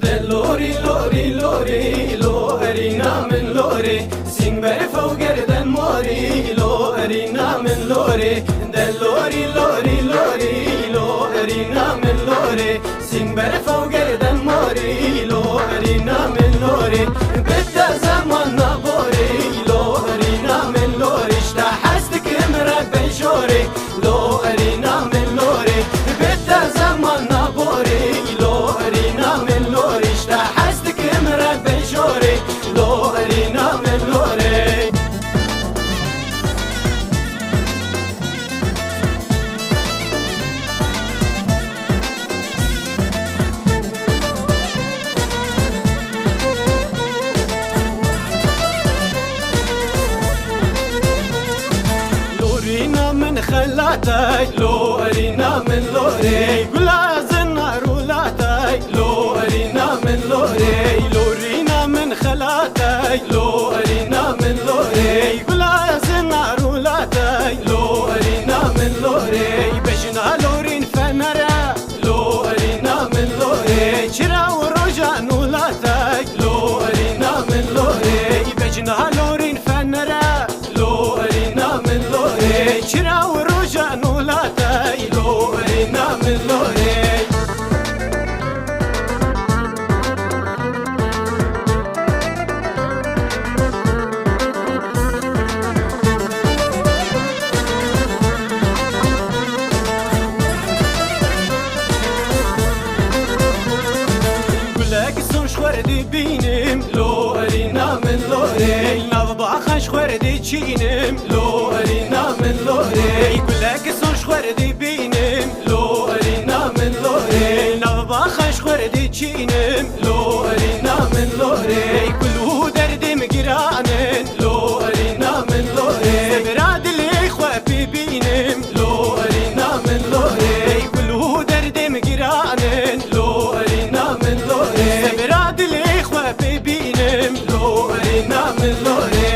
لوري لوري لوري لو أرينا من لوري سين برفا وقردن موري لو أرينا من لوري لوري لوري لوري لو أرينا من لوري سين برفا وقردن موري لو أرينا من لوري بدا زمان نبوري لو أرينا من لوري اشتا حستك مرق بشوري لو أرينا من لوري بدا زمان نبوري لو أرينا من لوري اشتا حستك مرق بشوري لو أرينا من لوري لورينا من خلاتي لو أرينا من لوري قلا زنار ولاتي لو أرينا من لوري لورينا من خلاتي لو أرينا من لوري قلا زنار ولاتي لو أرينا من لوري بجنا لورين فنرا لو أرينا من لوري شرا ورجان ولاتي لو أرينا من لوري بجنا لورين فنرا لو أرينا من لوري شرا ورجان ولاتي لو أرينا من لوري خوردی بینم لو أرينا من لوري نضبع خش خوردی چینم لو أرينا من لوري كلك سوش خوردی بینم لو أرينا من لوري نضبع خش خوردی چینم لو أرينا من لوري كله دردم گرانن لو أرينا من لوري براد الإخوة ببینم لو أرينا من لوري كله دردم گرانن لو أرينا من لوري براد الإخوة ببینم لو أرينا من لوري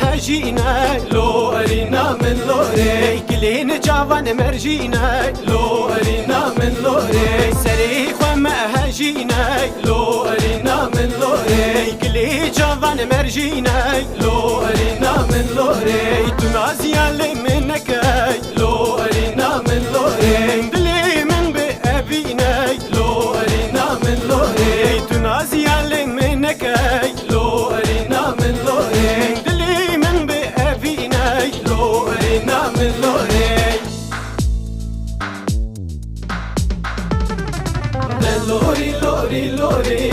هجينا لو أرينا من لوري كلين جافان مرجينا لو أرينا من لوري سريخ وما هجينا لو أرينا من لوري كلين جافان مرجينا لو أرينا من لوري تنازيا لي منك لو أرينا من لوري دلي من بأبينا لو أرينا من لوري تنازيا لي منك لو أرينا من لوري لو أرينا من لوري لوري لوري لوري